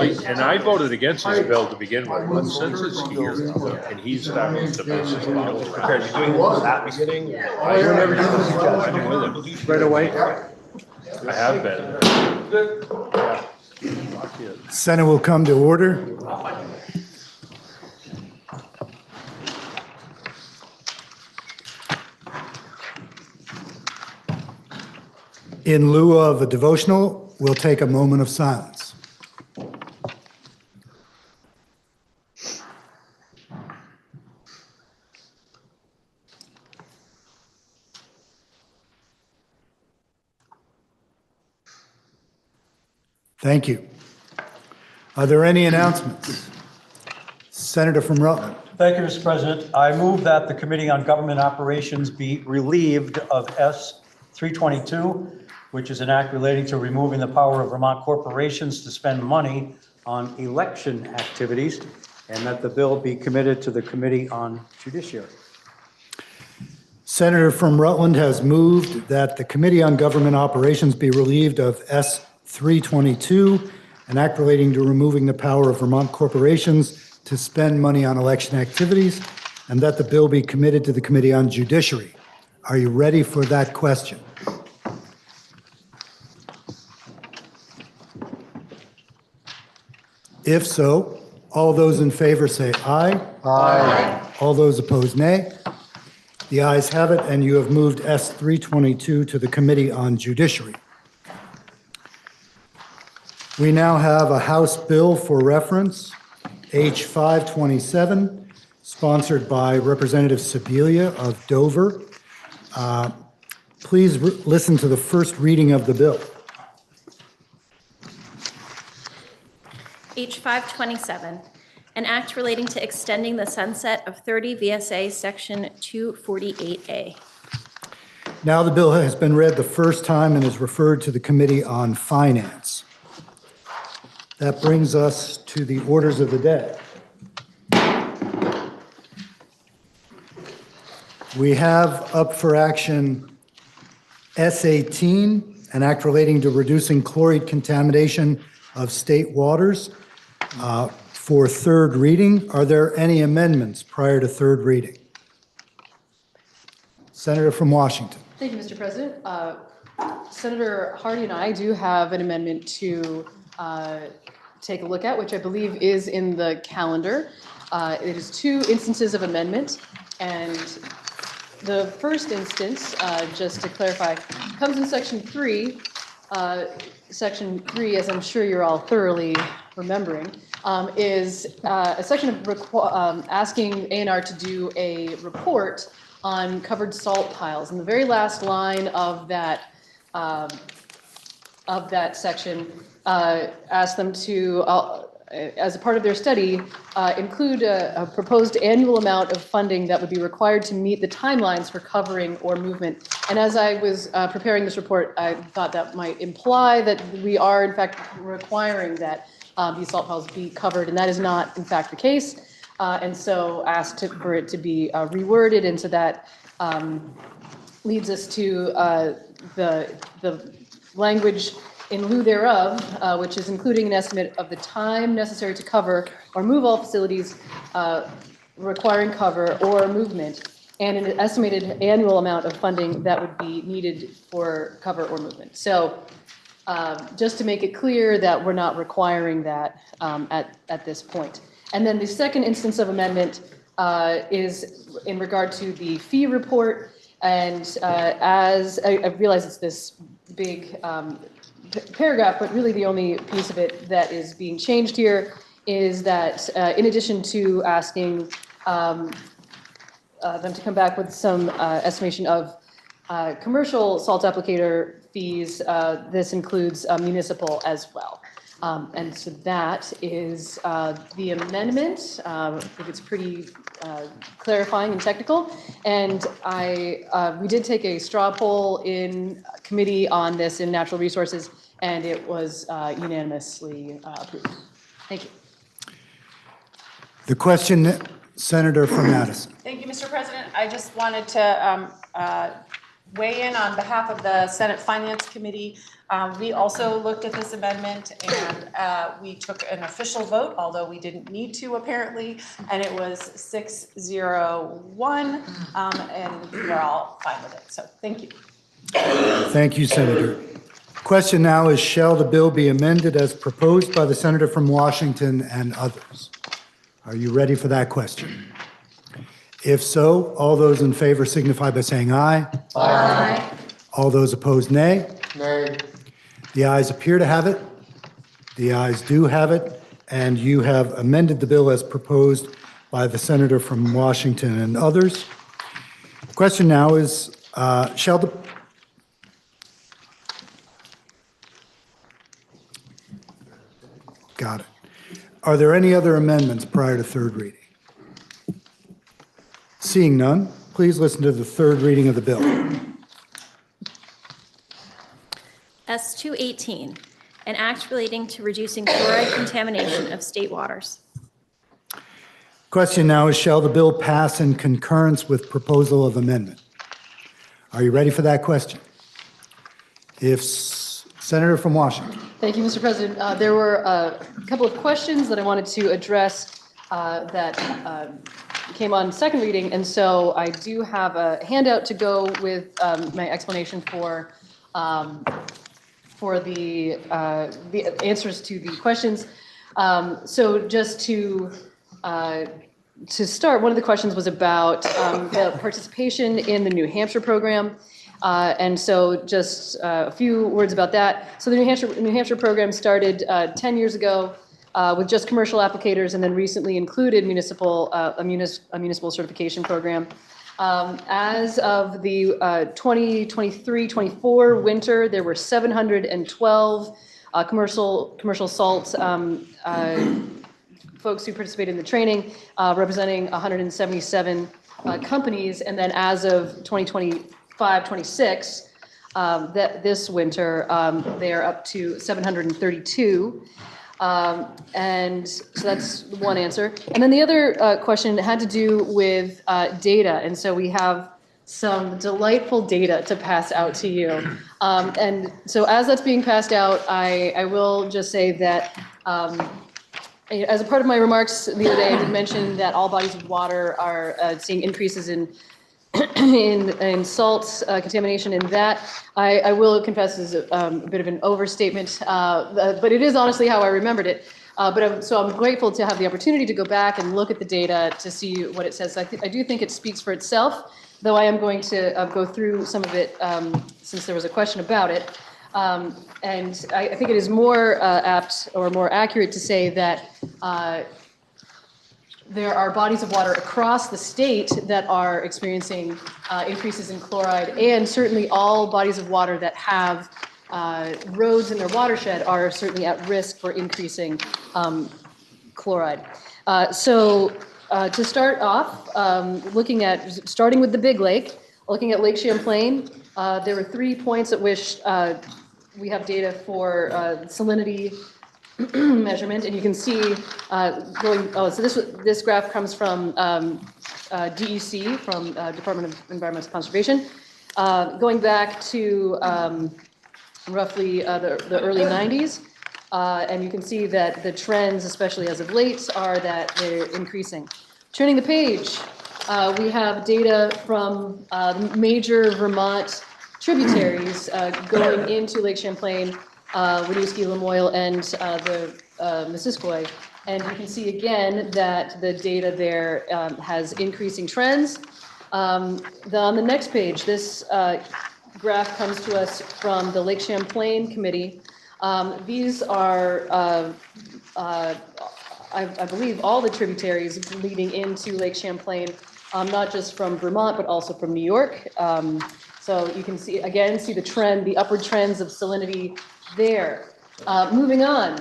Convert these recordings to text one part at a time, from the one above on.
And I voted against this bill to begin with, but since it's here, and he's starting to basically follow around. You're doing this at the beginning? Whenever you I've been with him. Right away. I have been. Senate will come to order. In lieu of a devotional, we'll take a moment of silence. Thank you. Are there any announcements? Senator from Rutland. Thank you, Mr. President. I move that the Committee on Government Operations be relieved of S. 322, which is an act relating to removing the power of Vermont corporations to spend money on election activities, and that the bill be committed to the Committee on Judiciary. Senator from Rutland has moved that the Committee on Government Operations be relieved of S. 322, an act relating to removing the power of Vermont corporations to spend money on election activities, and that the bill be committed to the Committee on Judiciary. Are you ready for that question? If so, all those in favor say aye. Aye. All those opposed, nay. The ayes have it, and you have moved S. 322 to the Committee on Judiciary. We now have a House bill for reference, H. 527, sponsored by Representative Sibilia of Dover. Please listen to the first reading of the bill. H. 527, an act relating to extending the sunset of 30 VSA Section 248A. Now the bill has been read the first time and is referred to the Committee on Finance. That brings us to the orders of the day. We have up for action S18, an act relating to reducing chloride contamination of state waters for third reading. Are there any amendments prior to third reading? Senator from Washington. Thank you, Mr. President. Senator Hardy and I do have an amendment to take a look at, which I believe is in the calendar. It is two instances of amendment, and the first instance, just to clarify, comes in Section 3. Section 3, as I'm sure you're all thoroughly remembering, is a section of asking ANR to do a report on covered salt piles. And the very last line of that section asked them to, as a part of their study, include a proposed annual amount of funding that would be required to meet the timelines for covering or movement. And as I was preparing this report, I thought that might imply that we are, in fact, requiring that these salt piles be covered, and that is not, in fact, the case. And so asked for it to be reworded, and so that leads us to the language in lieu thereof, which is including an estimate of the time necessary to cover or move all facilities requiring cover or movement, and an estimated annual amount of funding that would be needed for cover or movement. So just to make it clear that we're not requiring that at this point. And then the second instance of amendment is in regard to the fee report. And as I realize it's this big paragraph, but really the only piece of it that is being changed here is that in addition to asking them to come back with some estimation of commercial salt applicator fees, this includes municipal as well. And so that is the amendment. I think it's pretty clarifying and technical. And we did take a straw poll in committee on this in Natural Resources, and it was unanimously approved. Thank you. The question, Senator from Madison. Thank you, Mr. President. I just wanted to weigh in on behalf of the Senate Finance Committee. We also looked at this amendment and we took an official vote, although we didn't need to apparently, and it was 6-0-1, and we're all fine with it. So thank you. Thank you, Senator. Question now is, shall the bill be amended as proposed by the senator from Washington and others? Are you ready for that question? If so, all those in favor signify by saying aye. Aye. All those opposed, nay. Nay. The ayes appear to have it. The ayes do have it, and you have amended the bill as proposed by the senator from Washington and others. The question now is, shall the... Got it. Are there any other amendments prior to third reading? Seeing none, please listen to the third reading of the bill. S218, an act relating to reducing fluoride contamination of state waters. Question now is, shall the bill pass in concurrence with proposal of amendment? Are you ready for that question? If Senator from Washington. Thank you, Mr. President. There were a couple of questions that I wanted to address that came on second reading, and so I do have a handout to go with my explanation for the answers to the questions. So just to start, one of the questions was about the participation in the New Hampshire program. And so just a few words about that. So the New Hampshire program started 10 years ago with just commercial applicators, and then recently included a municipal certification program. As of the 2023-24 winter, there were 712 commercial salt folks who participated in the training, representing 177 companies. And then as of 2025-26, this winter, they are up to 732. And so that's one answer. And then the other question had to do with data. And so we have some delightful data to pass out to you. And so as that's being passed out, I will just say that as a part of my remarks the other day, I did mention that all bodies of water are seeing increases in salt contamination, and that I will confess is a bit of an overstatement, but it is honestly how I remembered it. So I'm grateful to have the opportunity to go back and look at the data to see what it says. I do think it speaks for itself, though I am going to go through some of it since there was a question about it. And I think it is more apt or more accurate to say that there are bodies of water across the state that are experiencing increases in chloride, and certainly all bodies of water that have roads in their watershed are certainly at risk for increasing chloride. So to start off, starting with the Big Lake, looking at Lake Champlain, there were 3 points at which we have data for salinity measurement, and you can see so this graph comes from DEC, from Department of Environmental Conservation, going back to roughly the early 90s, and you can see that the trends, especially as of late, are that they're increasing. Turning the page, we have data from major Vermont tributaries going into Lake Champlain, Winooski, Lamoille, and the Missisquoi. And you can see again that the data there has increasing trends. On the next page, this graph comes to us from the Lake Champlain Committee. These are, I believe, all the tributaries leading into Lake Champlain, not just from Vermont, but also from New York. So you can see, again, the trend, the upward trends of salinity there. Moving on.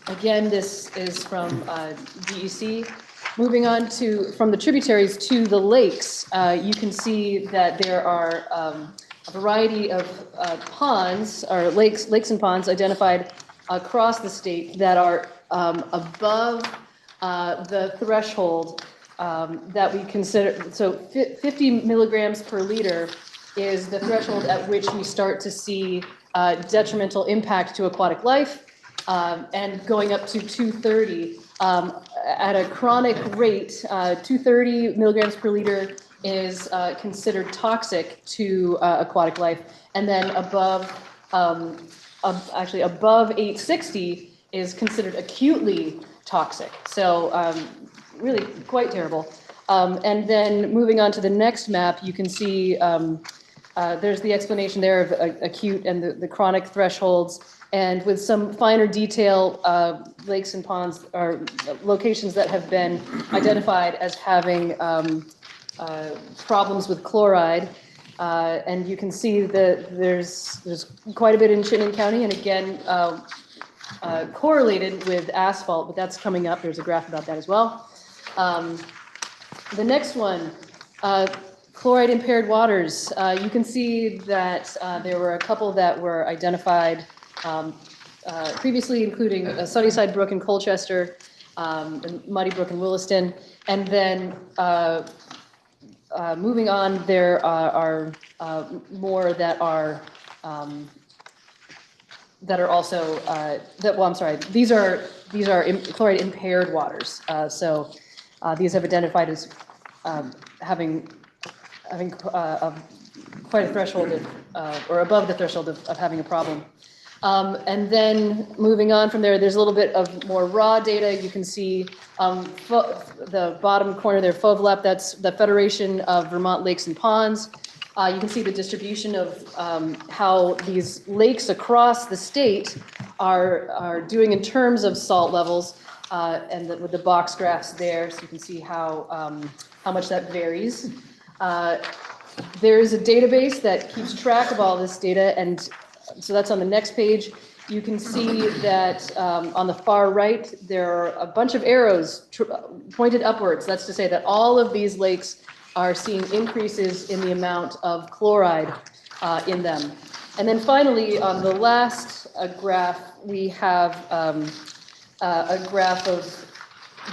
Again, this is from DEC. Moving on from the tributaries to the lakes, you can see that there are a variety of ponds, or lakes and ponds identified across the state that are above the threshold that we consider. So 50 milligrams per liter is the threshold at which we start to see detrimental impact to aquatic life, and going up to 230. At a chronic rate, 230 milligrams per liter is considered toxic to aquatic life, and then actually above 860 is considered acutely toxic. So really quite terrible. And then moving on to the next map, you can see there's the explanation there of acute and the chronic thresholds. And with some finer detail, lakes and ponds are locations that have been identified as having problems with chloride. And you can see that there's quite a bit in Chittenden County, and again, correlated with asphalt, but that's coming up. There's a graph about that as well. The next one, chloride impaired waters. You can see that there were a couple that were identified previously, including Sunnyside Brook in Colchester, and Muddy Brook in Williston. And then moving on, there are more that are also I'm sorry. These are chloride impaired waters. So these have identified as having quite a threshold of, or above the threshold of having a problem. And then moving on from there, there's a little bit of more raw data. You can see the bottom corner there, FOVLAP, that's the Federation of Vermont Lakes and Ponds. You can see the distribution of how these lakes across the state are doing in terms of salt levels, and with the box graphs there, so you can see how much that varies. There is a database that keeps track of all this data, and so that's on the next page. You can see that on the far right, there are a bunch of arrows pointed upwards. That's to say that all of these lakes are seeing increases in the amount of chloride in them. And then finally, on the last graph, we have a graph of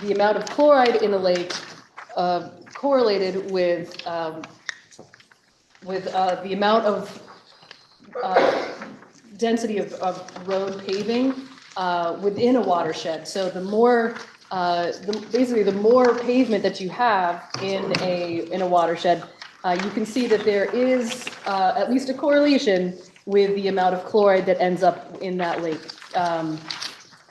the amount of chloride in the lake correlated with the amount of density of road paving within a watershed. So the more, basically the more pavement that you have in a watershed, you can see that there is at least a correlation with the amount of chloride that ends up in that lake.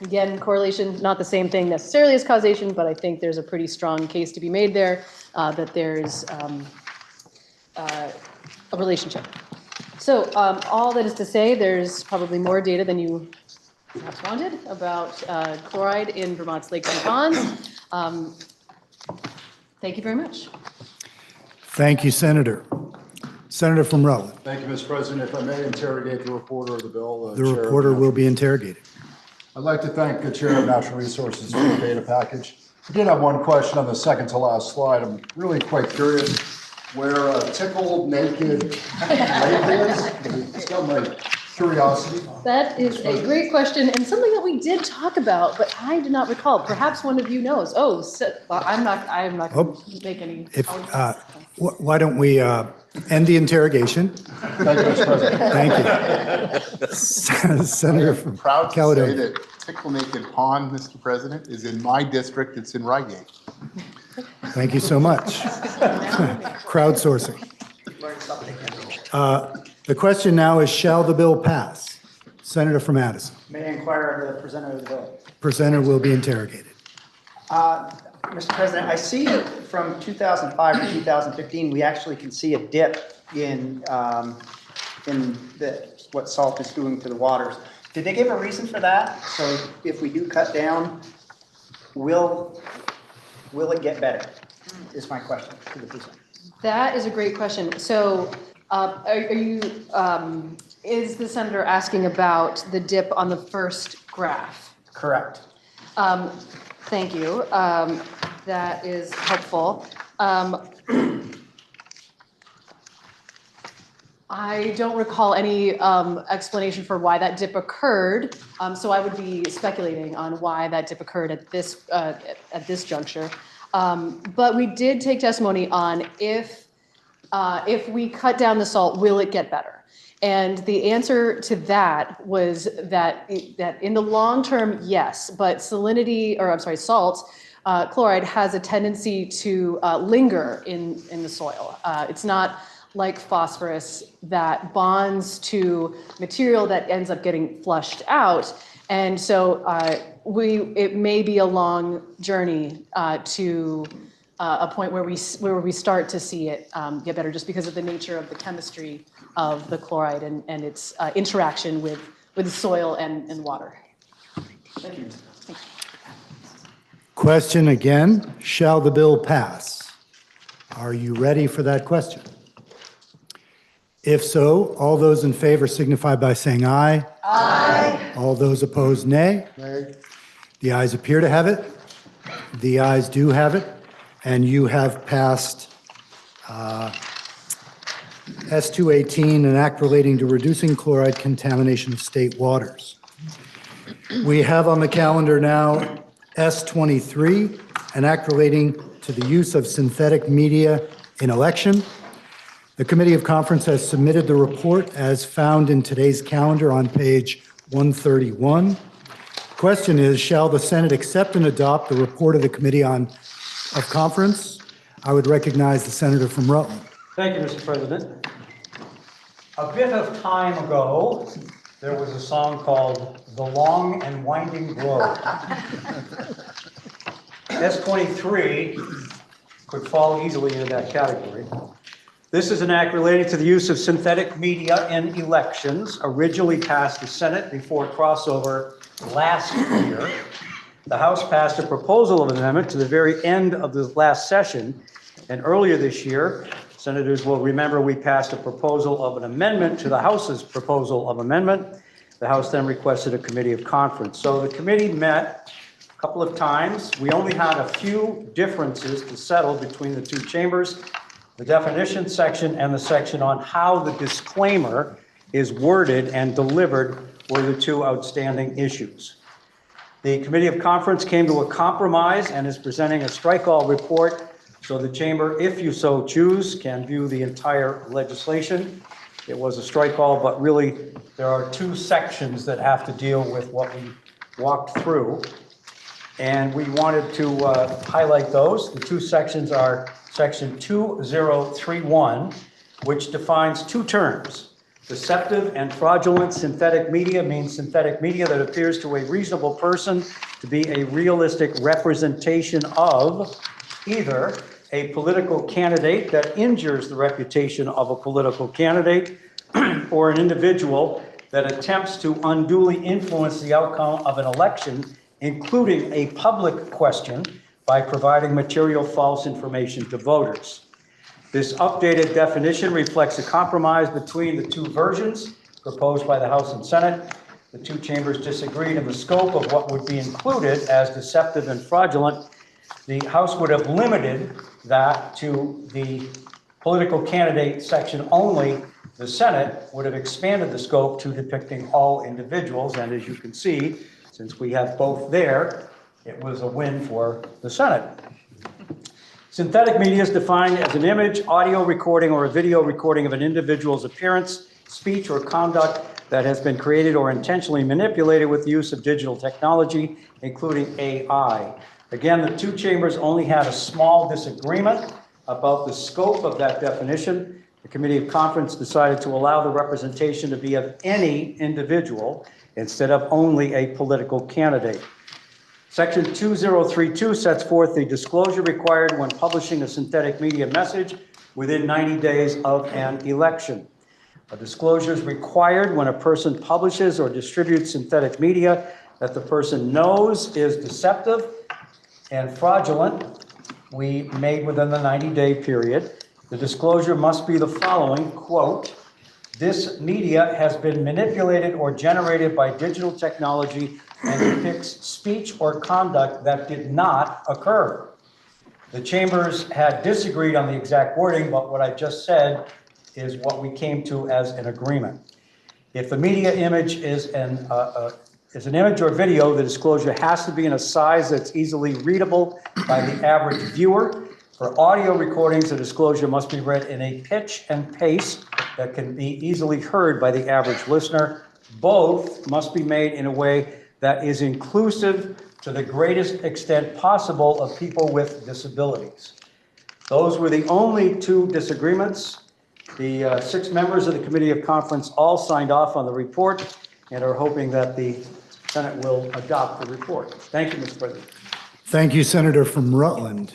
Again, correlation, not the same thing necessarily as causation, but I think there's a pretty strong case to be made there that there's a relationship. So all that is to say, there's probably more data than you perhaps wanted about chloride in Vermont's lakes and ponds. Thank you very much. Thank you, Senator. Senator from Rutland. Thank you, Mr. President. If I may interrogate the reporter of the bill. The reporter will be interrogated. I'd like to thank the Chair of Natural Resources for the data package. I did have one question on the second to last slide. I'm really quite curious where a tickled naked lake is. It's got my curiosity. That is a great question and something that we did talk about, but I do not recall. Perhaps one of you knows. Oh, so, well, I'm not going to make any. If, why don't we end the interrogation? Thank you, Mr. President. Thank you. Senator from Proud to say Caledonia. that Tickle Naked Pond, Mr. President, is in my district. It's in Reigate. Thank you so much. Crowdsourcing. The question now is, shall the bill pass? Senator from Addison. May I inquire of the presenter of the bill? Presenter will be interrogated. Mr. President, I see that from 2005 to 2015, we actually can see a dip in what salt is doing to the waters. Did they give a reason for that? So if we do cut down, will it get better? Is my question to the presenter. That is a great question. So is the senator asking about the dip on the first graph? Correct. Thank you. That is helpful. I don't recall any explanation for why that dip occurred, so I would be speculating on why that dip occurred at this juncture. But we did take testimony on if if we cut down the salt, will it get better? And the answer to that was that in the long term, yes, but salt, chloride has a tendency to linger in the soil. It's not like phosphorus that bonds to material that ends up getting flushed out. And so it may be a long journey to a point where we start to see it get better, just because of the nature of the chemistry of the chloride and its interaction with the soil and water. Thank you. Question again, shall the bill pass? Are you ready for that question? If so, all those in favor signify by saying aye. Aye. All those opposed, nay. Nay. The ayes appear to have it. The ayes do have it. And you have passed S218, an act relating to reducing chloride contamination of state waters. We have on the calendar now S23, an act relating to the use of synthetic media in election. The Committee of Conference has submitted the report as found in today's calendar on page 131. Question is, shall the Senate accept and adopt the report of the Committee of Conference? I would recognize the senator from Rutland. Thank you, Mr. President. A bit of time ago, there was a song called The Long and Winding Road. S23 could fall easily into that category. This is an act relating to the use of synthetic media in elections, originally passed the Senate before crossover last year. The House passed a proposal of amendment to the very end of the last session, and earlier this year, senators will remember we passed a proposal of an amendment to the House's proposal of amendment. The House then requested a committee of conference. So the committee met a couple of times. We only had a few differences to settle between the two chambers. The definition section and the section on how the disclaimer is worded and delivered were the two outstanding issues. The Committee of Conference came to a compromise and is presenting a strike-all report, so the chamber, if you so choose, can view the entire legislation. It was a strike-all, but really there are two sections that have to deal with what we walked through, and we wanted to highlight those. The two sections are Section 2031, which defines two terms. Deceptive and fraudulent synthetic media means synthetic media that appears to a reasonable person to be a realistic representation of either a political candidate that injures the reputation of a political candidate or an individual that attempts to unduly influence the outcome of an election, including a public question, by providing material false information to voters. This updated definition reflects a compromise between the two versions proposed by the House and Senate. The two chambers disagreed on the scope of what would be included as deceptive and fraudulent. The House would have limited that to the political candidate section only. The Senate would have expanded the scope to depicting all individuals. And as you can see, since we have both there, it was a win for the Senate. Synthetic media is defined as an image, audio recording, or a video recording of an individual's appearance, speech, or conduct that has been created or intentionally manipulated with the use of digital technology, including AI. Again, the two chambers only had a small disagreement about the scope of that definition. The Committee of Conference decided to allow the representation to be of any individual instead of only a political candidate. Section 2032 sets forth the disclosure required when publishing a synthetic media message within 90 days of an election. A disclosure is required when a person publishes or distributes synthetic media that the person knows is deceptive and fraudulent, we made within the 90-day period. The disclosure must be the following, quote, "This media has been manipulated or generated by digital technology and depicts speech or conduct that did not occur." The chambers had disagreed on the exact wording, but what I just said is what we came to as an agreement. If the media image is an image or video, the disclosure has to be in a size that's easily readable by the average viewer. For audio recordings, the disclosure must be read in a pitch and pace that can be easily heard by the average listener. Both must be made in a way that is inclusive to the greatest extent possible of people with disabilities. Those were the only two disagreements. The 6 members of the Committee of Conference all signed off on the report and are hoping that the Senate will adopt the report. Thank you, Mr. President. Thank you, Senator from Rutland.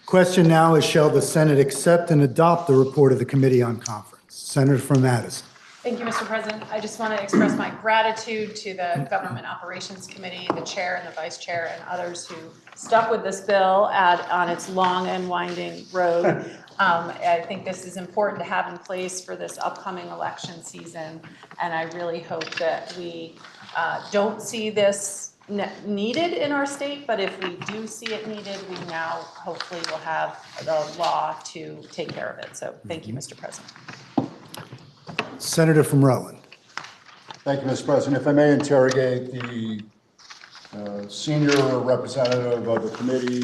Question now is, shall the Senate accept and adopt the report of the Committee on Conference? Senator from Madison. Thank you, Mr. President. I just want to express my gratitude to the Government Operations Committee, the chair and the vice chair, and others who stuck with this bill on its long and winding road. I think this is important to have in place for this upcoming election season, and I really hope that we don't see this needed in our state, but if we do see it needed, we now hopefully will have the law to take care of it. So thank you, Mr. President. Senator from Rutland. Thank you, Mr. President. If I may interrogate the senior representative of the Committee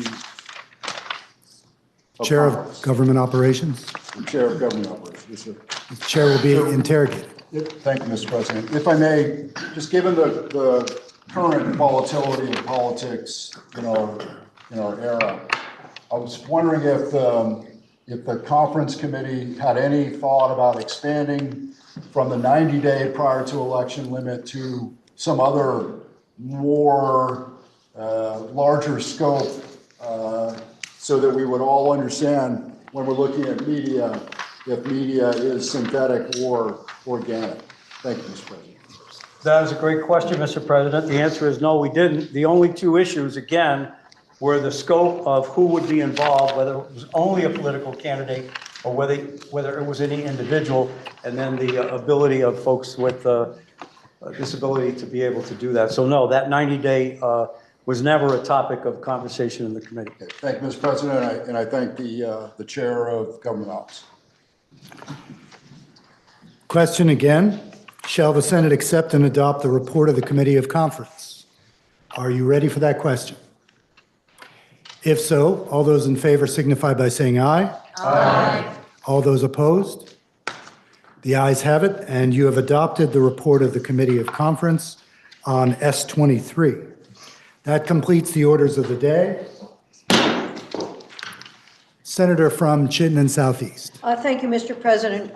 Chair of Conference. Government Operations. The Chair of Government Operations. Yes, sir. The chair will be interrogated. Thank you, Mr. President. If I may, just given the current volatility in politics in our era, I was wondering if the conference committee had any thought about expanding from the 90-day prior to election limit to some other more larger scope, so that we would all understand when we're looking at media, if media is synthetic or organic. Thank you, Mr. President. That is a great question, Mr. President. The answer is no, we didn't. The only two issues, again, were the scope of who would be involved, whether it was only a political candidate or whether it was any individual, and then the ability of folks with a disability to be able to do that. So no, that 90-day was never a topic of conversation in the committee. Okay, thank you, Mr. President, and I thank the Chair of Government Ops. Question again. Shall the Senate accept and adopt the report of the Committee of Conference? Are you ready for that question? If so, all those in favor signify by saying aye. Aye. All those opposed? The ayes have it, and you have adopted the report of the Committee of Conference on S23. That completes the orders of the day. Senator from Chittenden Southeast. Thank you, Mr. President.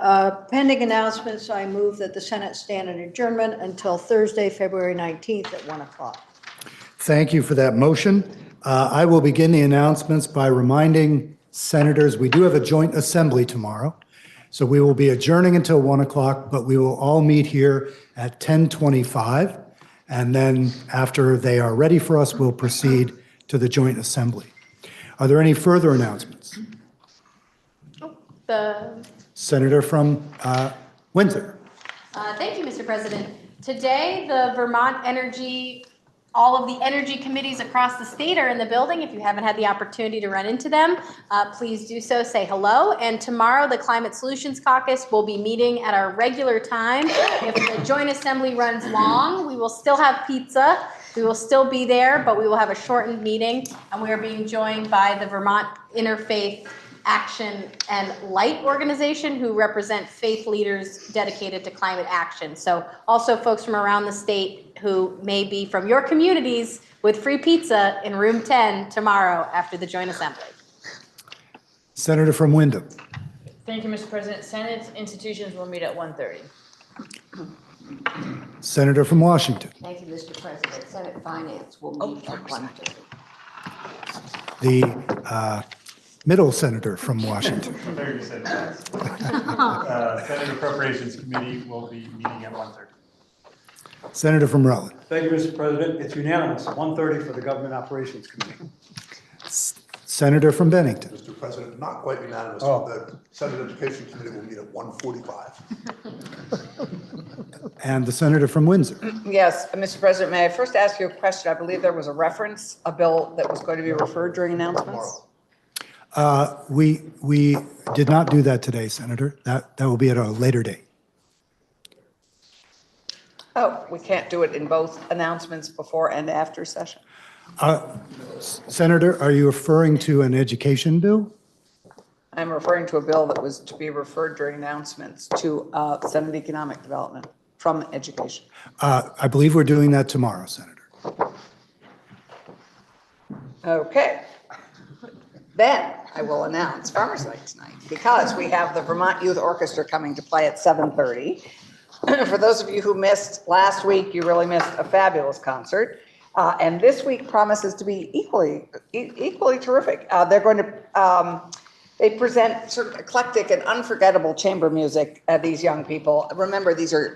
Pending announcements, I move that the Senate stand in adjournment until Thursday, February 19th at 1 o'clock. Thank you for that motion. I will begin the announcements by reminding senators we do have a joint assembly tomorrow. So we will be adjourning until 1 o'clock, but we will all meet here at 10:25. And then after they are ready for us, we'll proceed to the joint assembly. Are there any further announcements? Senator from Windsor. Thank you, Mr. President. Today, the Vermont Energy, all of the energy committees across the state are in the building. If you haven't had the opportunity to run into them, please do so, say hello. And tomorrow, the Climate Solutions Caucus will be meeting at our regular time. If the joint assembly runs long, we will still have pizza. We will still be there, but we will have a shortened meeting. And we are being joined by the Vermont Interfaith Action and Light organization, who represent faith leaders dedicated to climate action. So also folks from around the state who may be from your communities with free pizza in room 10 tomorrow after the joint assembly. Senator from Windham. Thank you, Mr. President. Senate institutions will meet at 1:30. Senator from Washington. Thank you, Mr. President. Senate Finance will meet at 1:30. The middle senator from Washington. Very good, Senator. Senate Appropriations Committee will be meeting at 1:30. Senator from Rutland. Thank you, Mr. President. It's unanimous, 1:30 for the Government Operations Committee. Senator from Bennington. Mr. President, not quite unanimous. Oh. The Senate Education Committee will meet at 1:45. And the senator from Windsor. Yes, Mr. President, may I first ask you a question? I believe there was a reference, a bill that was going to be referred during announcements. We did not do that today, Senator. That will be at a later date. Oh, we can't do it in both announcements before and after session? Senator, are you referring to an education bill? I'm referring to a bill that was to be referred during announcements to Senate Economic Development from Education. I believe we're doing that tomorrow, Senator. Okay. Then I will announce Farmers Night tonight because we have the Vermont Youth Orchestra coming to play at 7:30. For those of you who missed last week, you really missed a fabulous concert. And this week promises to be equally terrific. They're going to, they present sort of eclectic and unforgettable chamber music, these young people. Remember, these are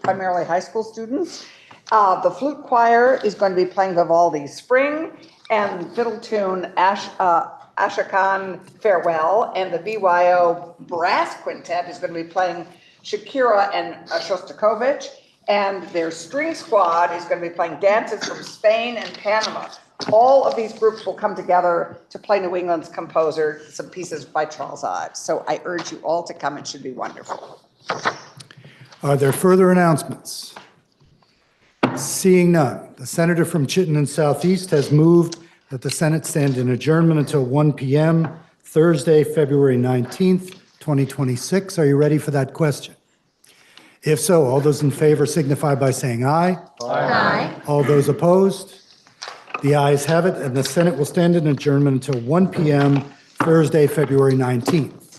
primarily high school students. The flute choir is going to be playing Vivaldi's Spring, and fiddle tune Ashokan Farewell, and the BYO Brass Quintet is going to be playing Shakira and Shostakovich, and their string squad is going to be playing dances from Spain and Panama. All of these groups will come together to play New England's composer, some pieces by Charles Ives. So I urge you all to come. It should be wonderful. Are there further announcements? Seeing none, the senator from Chittenden Southeast has moved that the Senate stand in adjournment until 1 p.m. Thursday, February 19th, 2026. Are you ready for that question? If so, all those in favor signify by saying aye. Aye. All those opposed? The ayes have it, and the Senate will stand in adjournment until 1 p.m. Thursday, February 19th.